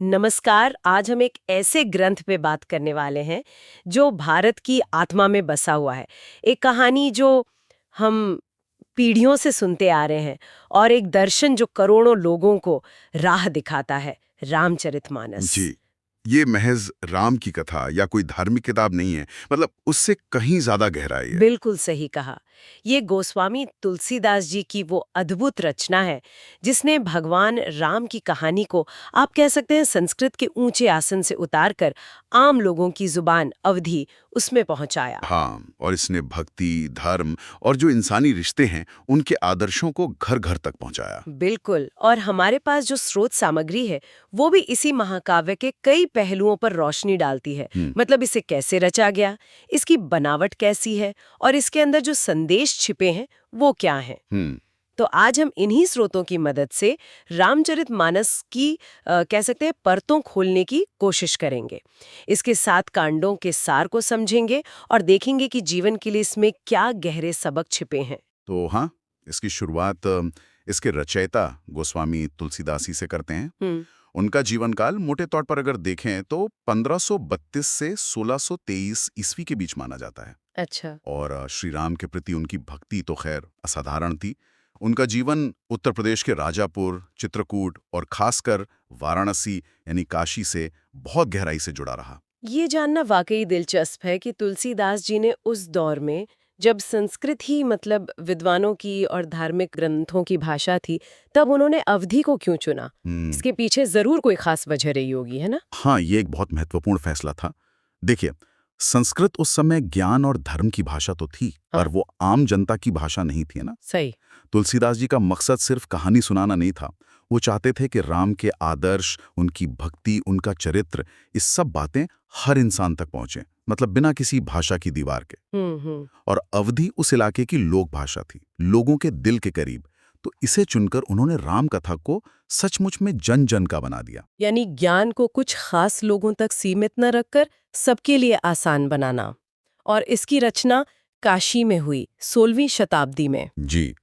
नमस्कार। आज हम एक ऐसे ग्रंथ पे बात करने वाले हैं जो भारत की आत्मा में बसा हुआ है। एक कहानी जो हम पीढ़ियों से सुनते आ रहे हैं और एक दर्शन जो करोड़ों लोगों को राह दिखाता है, रामचरितमानस। जी, ये महज़ राम की कथा या कोई धार्मिक किताब नहीं है, मतलब उससे कहीं ज़्यादा गहराई है। बिल्कुल सही कहा। ये गोस्वामी तुलसीदास जी की वो अद्भुत रचना है जिसने भगवान राम की कहानी को आप कह सकते हैं संस्कृत के ऊंचे आसन से उतारकर आम लोगों की जुबान अवधि उसमें पहुंचाया। हाँ, और इसने भक्ति, धर्म और जो इंसानी रिश्ते हैं, उनके आदर्शों को घर-घर तक पहुँचाया। बिल्कुल। और हमारे पास जो स्रोत सामग्री है वो भी इसी महाकाव्य के कई पहलुओं पर रोशनी डालती है। हुँ, मतलब इसे कैसे रचा गया, इसकी बनावट कैसी है और इसके अंदर जो संदेश छिपे हैं वो क्या हैं। हुँ, तो आज हम इन्हीं स्रोतों की मदद से रामचरितमानस की कह सकते हैं परतों खोलने की कोशिश करेंगे। इसके 7 कांडों के सार को समझेंगे और देखेंगे कि जीवन के लिए इसमें क्या गहरे सबक छिपे हैं। तो हाँ, इसकी शुरुआत इसके रचयिता गोस्वामी तुलसीदास ही से करते हैं। हम्म। उनका जीवन काल मोटे तौर पर अगर देखें तो 1532 से 1623 ईस्वी के बीच माना जाता है। अच्छा। और श्री राम के प्रति उनकी भक्ति तो खैर असाधारण थी। उनका जीवन उत्तर प्रदेश के राजापुर, चित्रकूट और खासकर वाराणसी यानी काशी से बहुत गहराई से जुड़ा रहा। ये जानना वाकई दिलचस्प है कि तुलसीदास जी ने उस दौर में जब संस्कृत ही मतलब विद्वानों की और धार्मिक ग्रंथों की भाषा थी, तब उन्होंने अवधि को क्यों चुना। हम्म, इसके पीछे जरूर कोई खास वजह रही होगी, है ना। हाँ, ये एक बहुत महत्वपूर्ण फैसला था। देखिए, संस्कृत उस समय ज्ञान और धर्म की भाषा तो थी, हाँ। पर वो आम जनता की भाषा नहीं थी, है ना। सही। तुलसीदास जी का मकसद सिर्फ कहानी सुनाना नहीं था। वो चाहते थे कि राम के आदर्श, उनकी भक्ति, उनका चरित्र, ये सब बातें हर इंसान तक पहुंचें, मतलब बिना किसी भाषा की दीवार के। हम्म। और अवधि उस इलाके की लोक भाषा थी, लोगों के दिल के करीब। तो इसे चुनकर उन्होंने राम कथा को सचमुच में जन जन का बना दिया। यानी ज्ञान को कुछ खास लोगों तक सीमित न रखकर सबके लिए आसान बनाना। और इसकी रचना काशी में हुई 16वीं शताब्दी में। जी,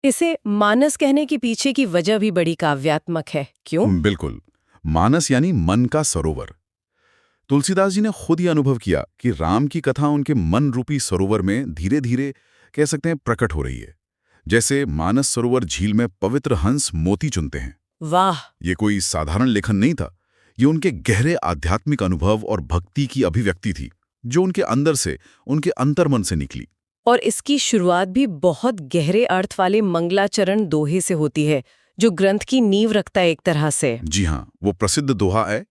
इसे मानस कहने के पीछे की वजह भी बड़ी काव्यात्मक है। क्यों? बिल्कुल। मानस यानी मन का सरोवर। तुलसीदास जी ने खुद ये अनुभव किया कि राम की कथा उनके मन रूपी सरोवर में धीरे धीरे कह सकते हैं प्रकट हो रही है। जैसे मानस सरोवर झील में पवित्र हंस मोती चुनते हैं। वाह। ये कोई साधारण लेखन नहीं था। ये उनके गहरे आध्यात्मिक अनुभव और भक्ति की अभिव्यक्ति थी, जो उनके अंदर से, उनके अंतर्मन से निकली। और इसकी शुरुआत भी बहुत गहरे अर्थ वाले मंगलाचरण दोहे से होती है, जो ग्रंथ की नींव रखता है एक तरह से। जी हाँ, वो प्रसिद्ध दोहा है,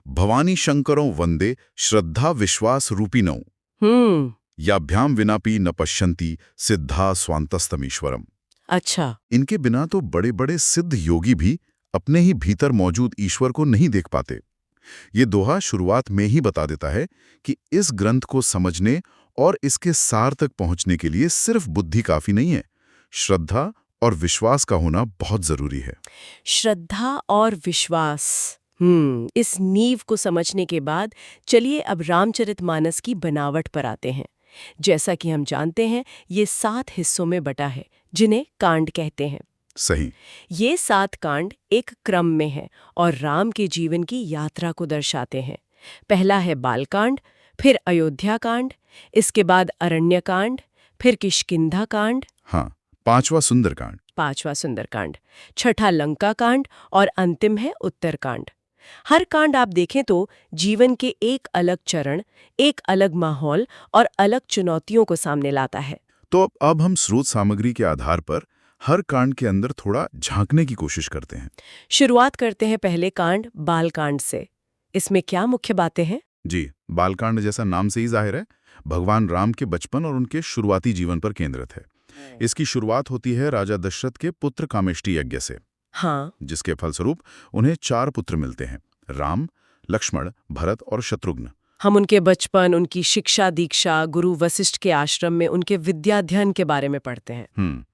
भवानी शंकरों वंदे श्रद्धा विश्वास रूपिणौ, हम्म। याभ्याम विनापि न पश्यन्ति सिद्धा स्वांतस्तमीश्वरम। अच्छा। इनके बिना तो बड़े बड़े सिद्ध योगी भी अपने ही भीतर मौजूद ईश्वर को नहीं देख पाते। ये दोहा शुरुआत में ही बता देता है कि इस ग्रंथ को समझने और इसके सार तक पहुंचने के लिए सिर्फ बुद्धि काफी नहीं है, श्रद्धा और विश्वास का होना बहुत जरूरी है। श्रद्धा और विश्वास। इस नींव को समझने के बाद चलिए अब रामचरितमानस की बनावट पर आते हैं। जैसा कि हम जानते हैं, ये 7 हिस्सों में बटा है, जिन्हें कांड कहते हैं। सही। ये 7 कांड एक क्रम में हैं और राम के जीवन की यात्रा को दर्शाते हैं। पहला है बालकांड, फिर अयोध्या कांड, इसके बाद अरण्य कांड, फिर किष्किंधा कांड, हाँ, पांचवा सुंदरकांड। 5वां सुंदरकांड, छठा लंका कांड और अंतिम है उत्तरकांड। हर कांड आप देखें तो जीवन के एक अलग चरण, एक अलग माहौल और अलग चुनौतियों को सामने लाता है। तो अब हम स्रोत सामग्री के आधार पर हर कांड के अंदर थोड़ा झांकने की कोशिश करते हैं। शुरुआत करते हैं पहले कांड बालकांड से। इसमें क्या मुख्य बातें हैं? जी, बालकांड जैसा नाम से ही जाहिर है, भगवान राम के बचपन और उनके शुरुआती जीवन पर केंद्रित है। इसकी शुरुआत होती है राजा दशरथ के पुत्र कामेष्टि यज्ञ से, हाँ। जिसके फलस्वरूप उन्हें 4 पुत्र मिलते हैं, राम, लक्ष्मण, भरत और शत्रुघ्न। हम उनके बचपन, उनकी शिक्षा दीक्षा, गुरु वशिष्ठ के आश्रम में उनके विद्याध्ययन के बारे में पढ़ते हैं।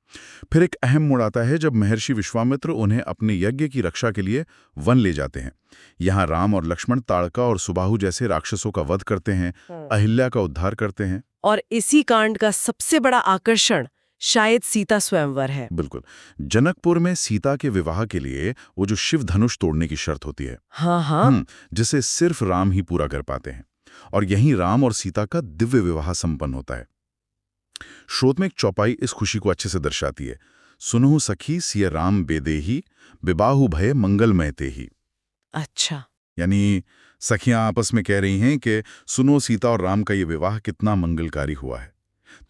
फिर एक अहम मोड़ आता है जब महर्षि विश्वामित्र उन्हें अपने यज्ञ की रक्षा के लिए वन ले जाते हैं। यहाँ राम और लक्ष्मण ताड़का और सुबाहु जैसे राक्षसों का वध करते हैं, अहिल्या का उद्धार करते हैं। और इसी कांड का सबसे बड़ा आकर्षण शायद सीता स्वयंवर है। बिल्कुल। जनकपुर में सीता के विवाह के लिए वो जो शिव धनुष तोड़ने की शर्त होती है, हाँ हाँ। जिसे सिर्फ राम ही पूरा कर पाते हैं, और यहीं राम और सीता का दिव्य विवाह संपन्न होता है। श्रोत में एक चौपाई इस खुशी को अच्छे से दर्शाती है। सुनहु सखी सिय राम बेदेही, विबाहु भय मंगलमय तेही। अच्छा। यानी सखियां आपस में कह रही हैं कि सुनो सीता और राम का ये विवाह कितना मंगलकारी हुआ है।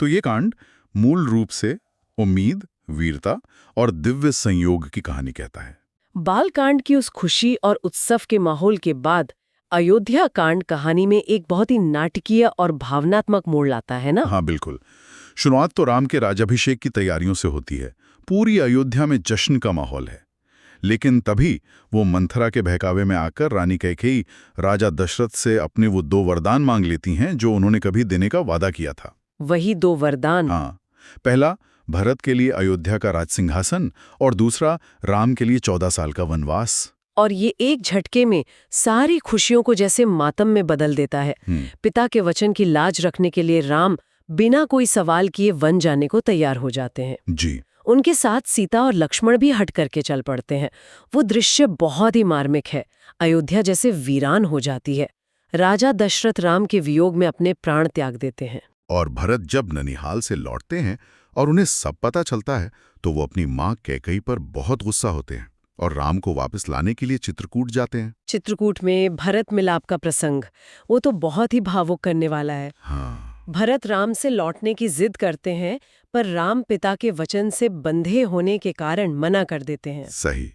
तो ये कांड मूल रूप से उम्मीद, वीरता और दिव्य संयोग की कहानी कहता है। बालकांड की उस खुशी और उत्सव के माहौल के बाद अयोध्या कांड कहानी में एक बहुत ही नाटकीय और भावनात्मक मोड़ लाता है ना? हाँ बिल्कुल। शुरुआत तो राम के राज्याभिषेक की तैयारियों से होती है। पूरी अयोध्या में जश्न का माहौल है। लेकिन तभी वो मंथरा के बहकावे में आकर रानी कैकेयी राजा दशरथ से अपने वो 2 वरदान मांग लेती हैं जो उन्होंने कभी देने का वादा किया था। वही 2 वरदान? हाँ, पहला भरत के लिए अयोध्या का राजसिंहासन और दूसरा राम के लिए 14 साल का वनवास। और ये एक झटके में सारी खुशियों को जैसे मातम में बदल देता है। पिता के वचन की लाज रखने के लिए राम बिना कोई सवाल किए वन जाने को तैयार हो जाते हैं। जी। उनके साथ सीता और लक्ष्मण भी हट करके चल पड़ते हैं। वो दृश्य बहुत ही मार्मिक है। अयोध्या जैसे वीरान हो जाती है। राजा दशरथ राम के वियोग में अपने प्राण त्याग देते हैं। और भरत जब ननिहाल से लौटते हैं और उन्हें सब पता चलता है तो वो अपनी माँ कैकेयी पर बहुत गुस्सा होते हैं और राम को वापस लाने के लिए चित्रकूट जाते हैं। चित्रकूट में भरत मिलाप का प्रसंग, वो तो बहुत ही भावुक करने वाला है। हाँ। भरत राम से लौटने की जिद करते हैं, पर राम पिता के वचन से बंधे होने के कारण मना कर देते हैं। सही।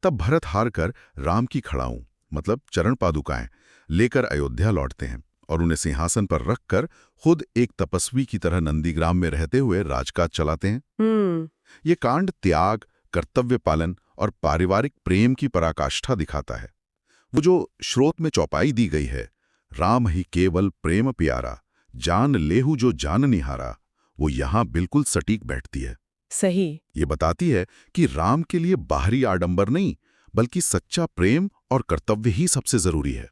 तब भरत हार कर राम की खड़ाऊं मतलब चरण पादुकाएं लेकर अयोध्या लौटते हैं और उन्हें सिंहासन पर रखकर खुद एक तपस्वी की तरह नंदीग्राम में रहते हुए राजकाज चलाते हैं। ये कांड त्याग, कर्तव्य पालन और पारिवारिक प्रेम की पराकाष्ठा दिखाता है। वो जो श्रोत में चौपाई दी गई है, राम ही केवल प्रेम प्यारा, जान लेहु जो जान निहारा, वो यहाँ बिल्कुल सटीक बैठती है। सही। ये बताती है कि राम के लिए बाहरी आडंबर नहीं, बल्कि सच्चा प्रेम और कर्तव्य ही सबसे जरूरी है,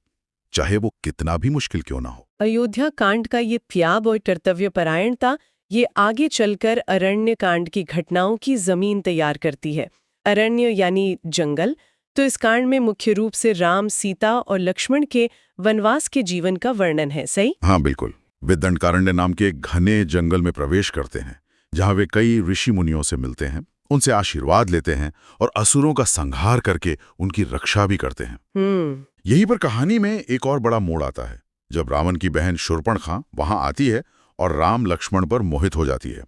चाहे वो कितना भी मुश्किल क्यों ना हो। अयोध्या कांड का ये त्याग और कर्तव्य परायणता ये आगे चलकर अरण्य कांड की घटनाओं की जमीन तैयार करती है। अरण्य यानी जंगल। तो इस कांड में मुख्य रूप से राम, सीता और लक्ष्मण के वनवास के जीवन का वर्णन है। सही? हाँ बिल्कुल। वे दंडकारण्य नाम के एक घने जंगल में प्रवेश करते हैं, जहां वे कई ऋषि मुनियों से मिलते हैं, उनसे आशीर्वाद लेते हैं और असुरों का संहार करके उनकी रक्षा भी करते हैं। यहीं पर कहानी में एक और बड़ा मोड़ आता है, जब रावण की बहन शूर्पणखा वहां आती है और राम लक्ष्मण पर मोहित हो जाती है।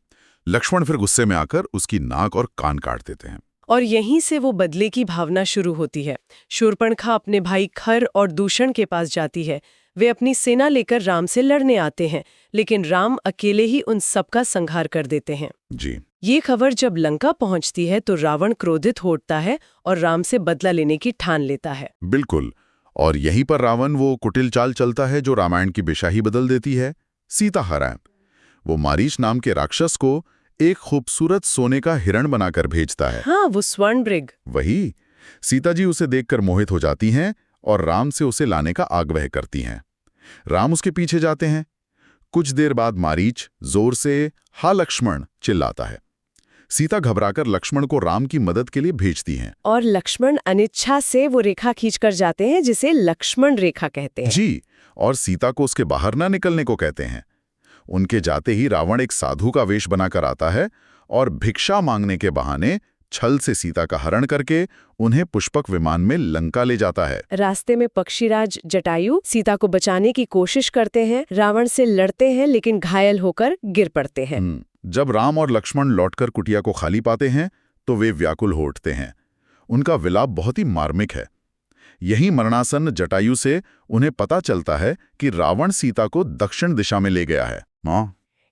लक्ष्मण फिर गुस्से में आकर उसकी नाक और कान काट देते हैं। और यहीं से वो बदले की भावना शुरू होती है। शूर्पणखा अपने भाई खर और दूषण के पास जाती है। वे अपनी सेना लेकर राम से लड़ने आते हैं, लेकिन राम अकेले ही उन सबका संहार कर देते हैं। जी। ये खबर जब लंका पहुंचती है तो रावण क्रोधित होता है और राम से बदला लेने की ठान लेता है। बिल्कुल। और यहीं पर रावण वो कुटिल चाल चलता है जो रामायण की दिशा ही बदल देती है, सीता हरण। वो मारीच नाम के राक्षस को एक खूबसूरत सोने का हिरण बनाकर भेजता है। हाँ, वो स्वर्णमृग। वही। सीता जी उसे देखकर मोहित हो जाती हैं और राम से उसे लाने का आग्रह करती हैं। राम उसके पीछे जाते हैं। कुछ देर बाद मारीच जोर से हा लक्ष्मण चिल्लाता है। सीता घबराकर लक्ष्मण को राम की मदद के लिए भेजती हैं। और लक्ष्मण अनिच्छा से वो रेखा खींचकर जाते हैं, जिसे लक्ष्मण रेखा कहते हैं। जी। और सीता को उसके बाहर ना निकलने को कहते हैं। उनके जाते ही रावण एक साधु का वेश बनाकर आता है और भिक्षा मांगने के बहाने छल से सीता का हरण करके उन्हें पुष्पक विमान में लंका ले जाता है। रास्ते में पक्षीराज जटायु सीता को बचाने की कोशिश करते हैं, रावण से लड़ते हैं, लेकिन घायल होकर गिर पड़ते हैं। जब राम और लक्ष्मण लौटकर कुटिया को खाली पाते हैं तो वे व्याकुल हो उठते हैं। उनका विलाप बहुत ही मार्मिक है। यही मरणासन्न जटायु से उन्हें पता चलता है कि रावण सीता को दक्षिण दिशा में ले गया है।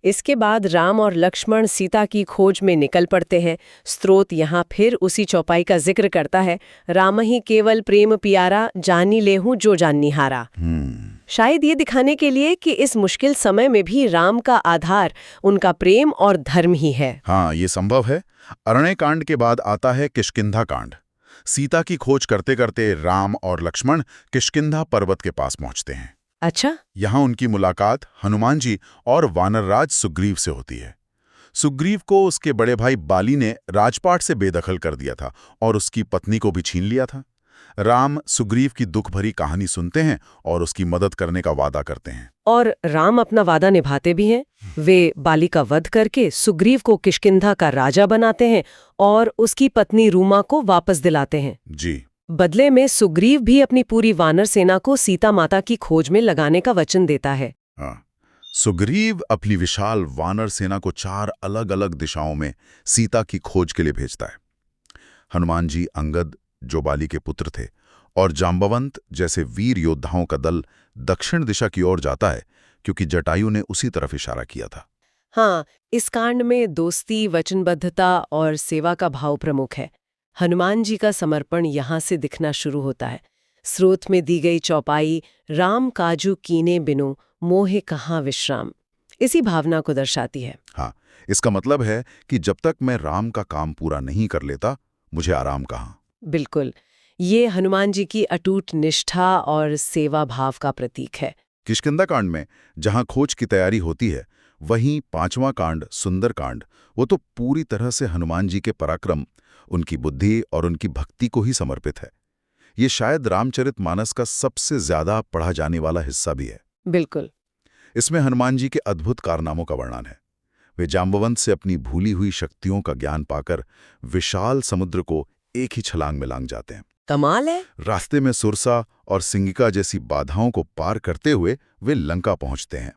इसके बाद राम और लक्ष्मण सीता की खोज में निकल पड़ते हैं। स्रोत यहाँ फिर उसी चौपाई का जिक्र करता है, राम ही केवल प्रेम पियारा, जानी लेहूं जो जान निहारा। शायद ये दिखाने के लिए कि इस मुश्किल समय में भी राम का आधार उनका प्रेम और धर्म ही है। हाँ, ये संभव है। अरण्य कांड के बाद आता है किष्किंधा कांड। सीता की खोज करते करते राम और लक्ष्मण किष्किंधा पर्वत के पास पहुंचते हैं। अच्छा। यहाँ उनकी मुलाकात हनुमान जी और वानरराज सुग्रीव से होती है। सुग्रीव को उसके बड़े भाई बाली ने राजपाट से बेदखल कर दिया था और उसकी पत्नी को भी छीन लिया था। राम सुग्रीव की दुख भरी कहानी सुनते हैं और उसकी मदद करने का वादा करते हैं। और राम अपना वादा निभाते भी हैं। वे बाली का वध करके सुग्रीव को किष्किंधा का राजा बनाते हैं और उसकी पत्नी रूमा को वापस दिलाते हैं। जी। बदले में सुग्रीव भी अपनी पूरी वानर सेना को सीता माता की खोज में लगाने का वचन देता है। हाँ, सुग्रीव अपनी विशाल वानर सेना को 4 अलग-अलग दिशाओं में सीता की खोज के लिए भेजता है। हनुमान जी, अंगद जो बाली के पुत्र थे, और जांबवंत जैसे वीर योद्धाओं का दल दक्षिण दिशा की ओर जाता है, क्योंकि जटायु ने उसी तरफ इशारा किया था। हाँ, इस कांड में दोस्ती, वचनबद्धता और सेवा का भाव प्रमुख है। हनुमान जी का समर्पण यहाँ से दिखना शुरू होता है। स्रोत में दी गई चौपाई, राम काजू कीने बिनु मोहे कहाँ विश्राम, इसी भावना को दर्शाती है। हाँ, इसका मतलब है कि जब तक मैं राम का काम पूरा नहीं कर लेता, मुझे आराम कहाँ। बिल्कुल, ये हनुमान जी की अटूट निष्ठा और सेवा भाव का प्रतीक है। किष्किंधा कांड में जहां खोज की तैयारी होती है, वहीं 5वां कांड सुंदर कांड, वो तो पूरी तरह से हनुमान जी के पराक्रम, उनकी बुद्धि और उनकी भक्ति को ही समर्पित है। ये शायद रामचरितमानस का सबसे ज्यादा पढ़ा जाने वाला हिस्सा भी है। बिल्कुल। इसमें हनुमान जी के अद्भुत कारनामों का वर्णन है। वे जांबवंत से अपनी भूली हुई शक्तियों का ज्ञान पाकर विशाल समुद्र को एक ही छलांग में लांग जाते हैं। कमाल है। रास्ते में सुरसा और सिंगिका जैसी बाधाओं को पार करते हुए वे लंका पहुंचते हैं।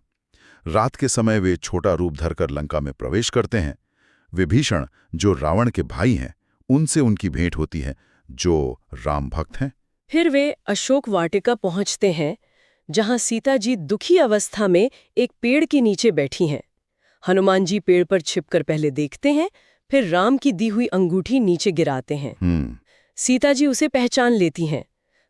रात के समय वे छोटा रूप धरकर लंका में प्रवेश करते हैं। विभीषण जो रावण के भाई हैं, उनसे उनकी भेंट होती है, जो राम भक्त हैं। फिर वे अशोक वाटिका पहुंचते हैं, जहां सीता जी दुखी अवस्था में एक पेड़ के नीचे बैठी हैं। हनुमान जी पेड़ पर छिपकर पहले देखते हैं, फिर राम की दी हुई अंगूठी नीचे गिराते हैं। सीता जी उसे पहचान लेती हैं।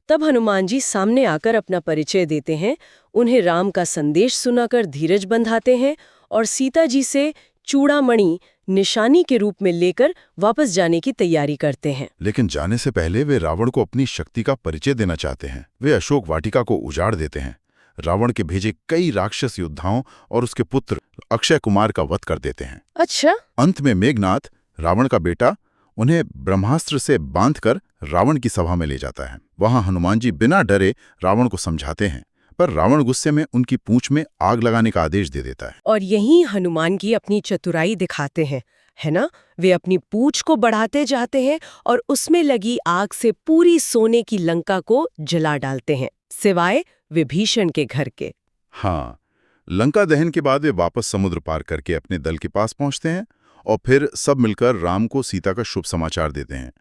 तब हनुमान जी सामने आकर अपना परिचय देते हैं, उन्हें राम का संदेश सुनाकर धीरज बंधाते हैं और सीता जी से चूड़ामणि निशानी के रूप में लेकर वापस जाने की तैयारी करते हैं। लेकिन जाने से पहले वे रावण को अपनी शक्ति का परिचय देना चाहते हैं। वे अशोक वाटिका को उजाड़ देते हैं, रावण के भेजे कई राक्षस योद्धाओं और उसके पुत्र अक्षय कुमार का वध कर देते हैं। अच्छा। अंत में मेघनाथ, रावण का बेटा, उन्हें ब्रह्मास्त्र से बांधकर रावण की सभा में ले जाता है। वहां हनुमान जी बिना डरे रावण को समझाते हैं, पर रावण गुस्से में उनकी पूंछ में आग लगाने का आदेश दे देता है। और यहीं हनुमान की अपनी चतुराई दिखाते हैं, है ना? वे अपनी पूंछ को बढ़ाते जाते हैं और उसमें लगी आग से पूरी सोने की लंका को जला डालते हैं, सिवाय विभीषण के घर के। हाँ, लंका दहन के बाद वे वापस समुद्र पार करके अपने दल के पास पहुंचते हैं और फिर सब मिलकर राम को सीता का शुभ समाचार देते हैं।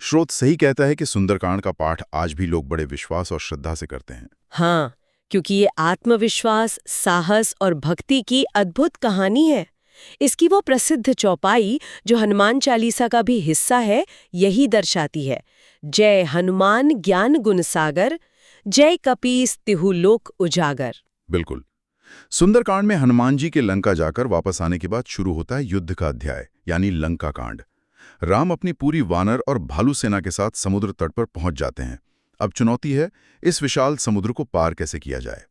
श्रोत सही कहता है कि सुंदरकांड का पाठ आज भी लोग बड़े विश्वास और श्रद्धा से करते हैं। हाँ, क्योंकि ये आत्मविश्वास, साहस और भक्ति की अद्भुत कहानी है। इसकी वो प्रसिद्ध चौपाई जो हनुमान चालीसा का भी हिस्सा है, यही दर्शाती है। जय हनुमान ज्ञान गुण सागर, जय कपीस तिहु लोक उजागर। बिल्कुल। सुंदरकांड में हनुमान जी के लंका जाकर वापस आने के बाद शुरू होता है युद्ध का अध्याय, यानी लंका कांड। राम अपनी पूरी वानर और भालू सेना के साथ समुद्र तट पर पहुंच जाते हैं। अब चुनौती है, इस विशाल समुद्र को पार कैसे किया जाए।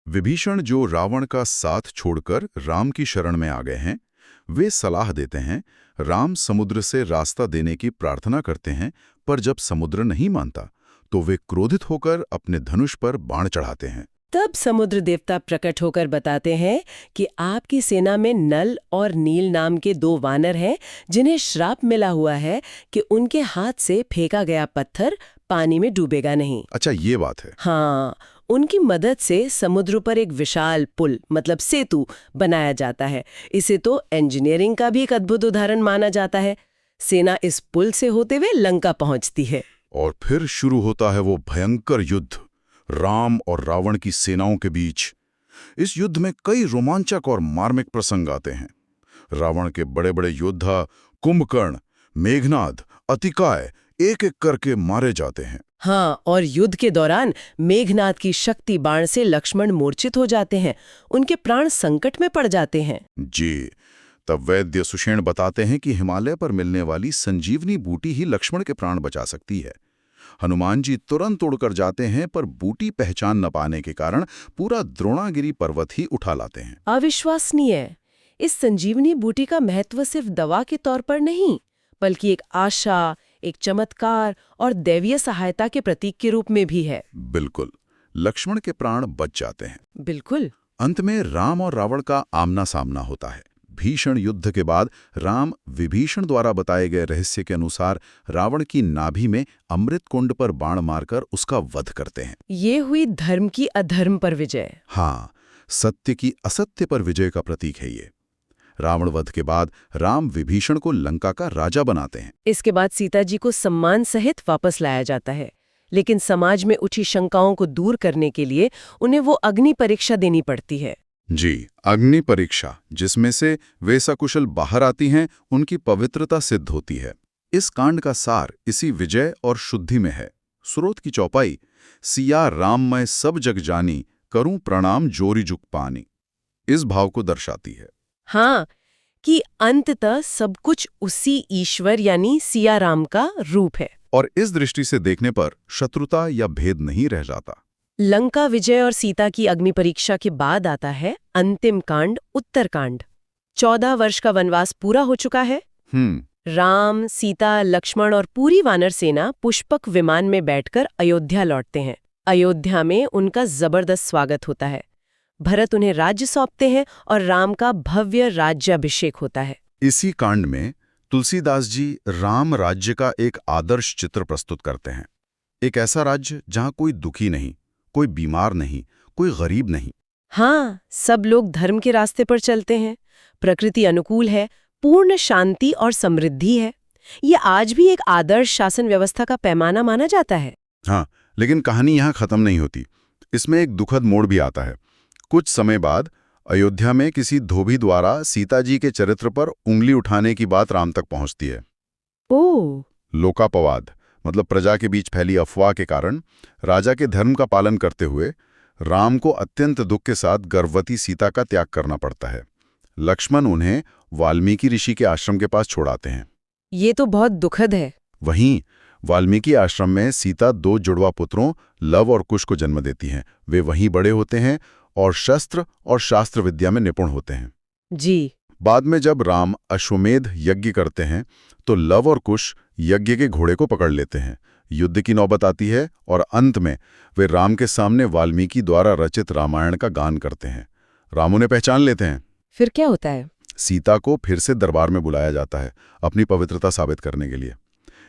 विभीषण जो रावण का साथ छोड़कर राम की शरण में आ गए हैं, वे सलाह देते हैं। राम समुद्र से रास्ता देने की प्रार्थना करते हैं, पर जब समुद्र नहीं मानता तो वे क्रोधित होकर अपने धनुष पर बाण चढ़ाते हैं। तब समुद्र देवता प्रकट होकर बताते हैं कि आपकी सेना में नल और नील नाम के 2 वानर हैं, जिन्हें श्राप मिला हुआ है कि उनके हाथ से फेंका गया पत्थर पानी में डूबेगा नहीं। अच्छा, ये बात है। हाँ, उनकी मदद से समुद्र पर एक विशाल पुल मतलब सेतु बनाया जाता है। इसे तो इंजीनियरिंग का भी एक अद्भुत उदाहरण माना जाता है। सेना इस पुल से होते हुए लंका पहुंचती है और फिर शुरू होता है वो भयंकर युद्ध, राम और रावण की सेनाओं के बीच। इस युद्ध में कई रोमांचक और मार्मिक प्रसंग आते हैं। रावण के बड़े बड़े योद्धा कुंभकर्ण, मेघनाद, अतिकाय एक एक करके मारे जाते हैं। हाँ, और युद्ध के दौरान मेघनाद की शक्ति बाण से लक्ष्मण मूर्छित हो जाते हैं, उनके प्राण संकट में पड़ जाते हैं। जी, तब वैद्य सुषेण बताते हैं कि हिमालय पर मिलने वाली संजीवनी बूटी ही लक्ष्मण के प्राण बचा सकती है। हनुमान जी तुरंत उड़कर जाते हैं, पर बूटी पहचान न पाने के कारण पूरा द्रोणागिरी पर्वत ही उठा लाते हैं। अविश्वसनीय। इस संजीवनी बूटी का महत्व सिर्फ दवा के तौर पर नहीं, बल्कि एक आशा, एक चमत्कार और दैवीय सहायता के प्रतीक के रूप में भी है। बिल्कुल। लक्ष्मण के प्राण बच जाते हैं। बिल्कुल। अंत में राम और रावण का आमना सामना होता है। भीषण युद्ध के बाद राम विभीषण द्वारा बताए गए रहस्य के अनुसार रावण की नाभि में अमृत कुंड पर बाण मारकर उसका वध करते हैं। ये हुई धर्म की अधर्म पर विजय। हाँ, सत्य की असत्य पर विजय का प्रतीक है ये। रावण वध के बाद राम विभीषण को लंका का राजा बनाते हैं। इसके बाद सीता जी को सम्मान सहित वापस लाया जाता है, लेकिन समाज में उठी शंकाओं को दूर करने के लिए उन्हें वो अग्नि परीक्षा देनी पड़ती है। जी, अग्नि परीक्षा, जिसमें से वे सकुशल बाहर आती हैं, उनकी पवित्रता सिद्ध होती है। इस कांड का सार इसी विजय और शुद्धि में है। स्रोत की चौपाई, सिया राम मैं सब जग जानी, करूं प्रणाम जोरी जुग पानी, इस भाव को दर्शाती है। हाँ, कि अंततः सब कुछ उसी ईश्वर यानी सिया राम का रूप है। और इस दृष्टि से देखने पर शत्रुता या भेद नहीं रह जाता। लंका विजय और सीता की अग्नि परीक्षा के बाद आता है अंतिम कांड, उत्तरकांड। 14 वर्ष का वनवास पूरा हो चुका है। राम, सीता, लक्ष्मण और पूरी वानर सेना पुष्पक विमान में बैठकर अयोध्या लौटते हैं। अयोध्या में उनका जबरदस्त स्वागत होता है। भरत उन्हें राज्य सौंपते हैं और राम का भव्य राज्याभिषेक होता है। इसी कांड में तुलसीदास जी राम राज्य का एक आदर्श चित्र प्रस्तुत करते हैं। एक ऐसा राज्य जहां कोई दुखी नहीं, कोई बीमार नहीं, कोई गरीब नहीं। हाँ, सब लोग धर्म के रास्ते पर चलते हैं, प्रकृति अनुकूल है, पूर्ण शांति और समृद्धि है। ये आज भी एक आदर्श शासन व्यवस्था का पैमाना माना जाता है। हाँ, लेकिन कहानी यहाँ खत्म नहीं होती। इसमें एक दुखद मोड़ भी आता है। कुछ समय बाद अयोध्या में किसी धोबी द्वारा सीता जी के चरित्र पर उंगली उठाने की बात राम तक पहुंचती है। ओह! लोकापवाद, मतलब प्रजा के बीच फैली अफवाह के कारण राजा के धर्म का पालन करते हुए राम को अत्यंत दुख के साथ गर्भवती सीता का त्याग करना पड़ता है। लक्ष्मण उन्हें वाल्मीकि ऋषि के आश्रम के पास छोड़ाते हैं। ये तो बहुत दुखद है। वहीं वाल्मीकि आश्रम में सीता 2 जुड़वा पुत्रों लव और कुश को जन्म देती हैं। वे वहीं बड़े होते हैं और शस्त्र और शास्त्र विद्या में निपुण होते हैं। जी। बाद में जब राम अश्वमेध यज्ञ करते हैं तो लव और कुश यज्ञ के घोड़े को पकड़ लेते हैं। युद्ध की नौबत आती है और अंत में वे राम के सामने वाल्मीकि द्वारा रचित रामायण का गान करते हैं। राम उन्हें पहचान लेते हैं। फिर क्या होता है? सीता को फिर से दरबार में बुलाया जाता है अपनी पवित्रता साबित करने के लिए।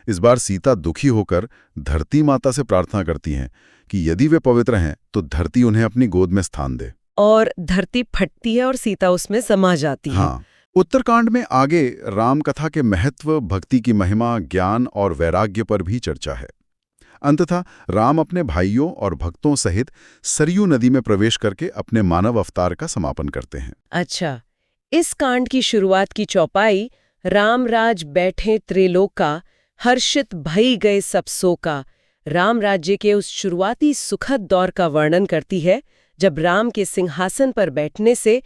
इस बार सीता दुखी होकर धरती माता से प्रार्थना करती हैं कि यदि वे पवित्र हैं तो धरती उन्हें अपनी गोद में स्थान दे। और धरती फटती है और सीता उसमें समा जाती है। हाँ, उत्तरकांड में आगे राम कथा के महत्व, भक्ति की महिमा, ज्ञान और वैराग्य पर भी चर्चा है। अंततः राम अपने भाइयों और भक्तों सहित सरयू नदी में प्रवेश करके अपने मानव अवतार का समापन करते हैं। अच्छा, इस कांड की शुरुआत की चौपाई राम राज बैठे त्रिलोका, हर्षित भई गए सब शोका, राम राज्य के उस शुरुआती सुखद दौर का वर्णन करती है जब राम के सिंहासन पर बैठने से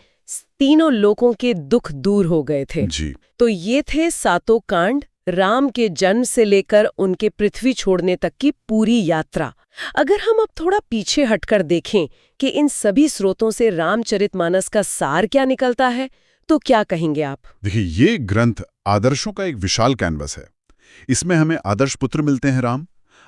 तीनों लोकों के दुख दूर हो गए थे। जी। तो ये थे 7 कांड, राम के जन्म से लेकर उनके पृथ्वी छोड़ने तक की पूरी यात्रा। अगर हम अब थोड़ा पीछे हटकर देखें कि इन सभी स्रोतों से रामचरितमानस का सार क्या निकलता है, तो क्या कहेंगे आप? देखिए, ये ग्रंथ आदर्शों का एक विशाल कैनवस है। इसमें हमें आदर्श पुत्र मिलते हैं राम,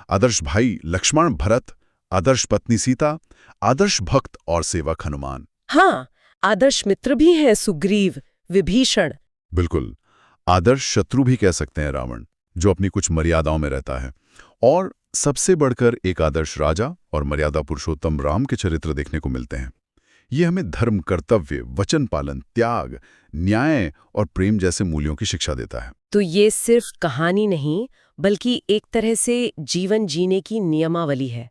आदर्श भाई लक्ष्मण भरत, आदर्श पत्नी सीता, आदर्श भक्त और सेवक हनुमान। हाँ, आदर्श मित्र भी हैं सुग्रीव, विभीषण। बिल्कुल, आदर्श शत्रु भी कह सकते हैं रावण, जो अपनी कुछ मर्यादाओं में रहता है। और सबसे बढ़कर एक आदर्श राजा और मर्यादा पुरुषोत्तम राम के चरित्र देखने को मिलते हैं। ये हमें धर्म, कर्तव्य, वचन पालन, त्याग, न्याय और प्रेम जैसे मूल्यों की शिक्षा देता है। तो ये सिर्फ कहानी नहीं, बल्कि एक तरह से जीवन जीने की नियमावली है।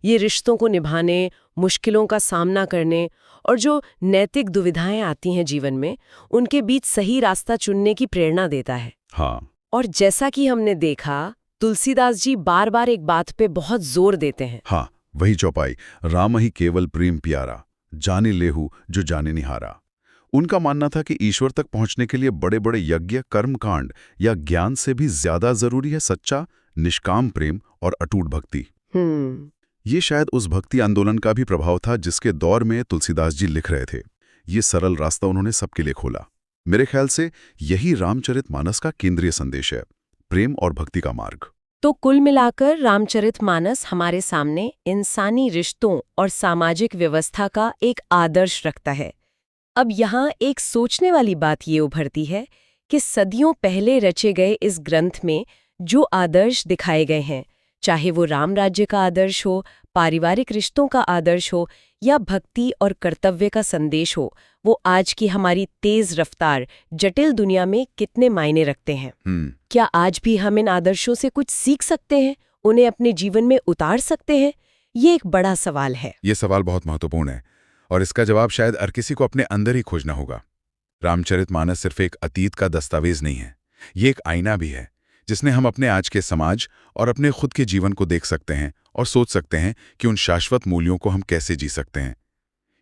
ये रिश्तों को निभाने, मुश्किलों का सामना करने और जो नैतिक दुविधाएं आती हैं जीवन में, उनके बीच सही रास्ता चुनने की प्रेरणा देता है। हाँ। और जैसा कि हमने देखा, तुलसीदास जी बार बार एक बात पे बहुत जोर देते हैं। हाँ, वही चौपाई, राम ही केवल प्रेम प्यारा, जाने लेहू जो जाने निहारा। उनका मानना था कि ईश्वर तक पहुंचने के लिए बड़े बड़े यज्ञ, कर्मकांड या ज्ञान से भी ज्यादा जरूरी है सच्चा, निष्काम प्रेम और अटूट भक्ति। ये शायद उस भक्ति आंदोलन का भी प्रभाव था जिसके दौर में तुलसीदास जी लिख रहे थे। ये सरल रास्ता उन्होंने सबके लिए खोला। मेरे ख्याल से यही रामचरितमानस का केंद्रीय संदेश है, प्रेम और भक्ति का मार्ग। तो कुल मिलाकर रामचरितमानस हमारे सामने इंसानी रिश्तों और सामाजिक व्यवस्था का एक आदर्श रखता है। अब यहाँ एक सोचने वाली बात ये उभरती है कि सदियों पहले रचे गए इस ग्रंथ में जो आदर्श दिखाए गए हैं, चाहे वो राम राज्य का आदर्श हो, पारिवारिक रिश्तों का आदर्श हो या भक्ति और कर्तव्य का संदेश हो, वो आज की हमारी तेज रफ्तार जटिल दुनिया में कितने मायने रखते हैं। क्या आज भी हम इन आदर्शों से कुछ सीख सकते हैं, उन्हें अपने जीवन में उतार सकते हैं? ये एक बड़ा सवाल है। ये सवाल बहुत महत्वपूर्ण है और इसका जवाब शायद हर किसी को अपने अंदर ही खोजना होगा। रामचरितमानस सिर्फ एक अतीत का दस्तावेज नहीं है, ये एक आईना भी है जिसने हम अपने आज के समाज और अपने खुद के जीवन को देख सकते हैं और सोच सकते हैं कि उन शाश्वत मूल्यों को हम कैसे जी सकते हैं।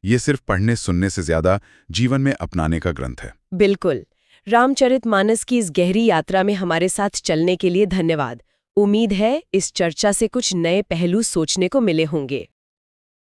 ये सिर्फ पढ़ने सुनने से ज्यादा जीवन में अपनाने का ग्रंथ है। बिल्कुल। रामचरितमानस की इस गहरी यात्रा में हमारे साथ चलने के लिए धन्यवाद। उम्मीद है इस चर्चा से कुछ नए पहलू सोचने को मिले होंगे।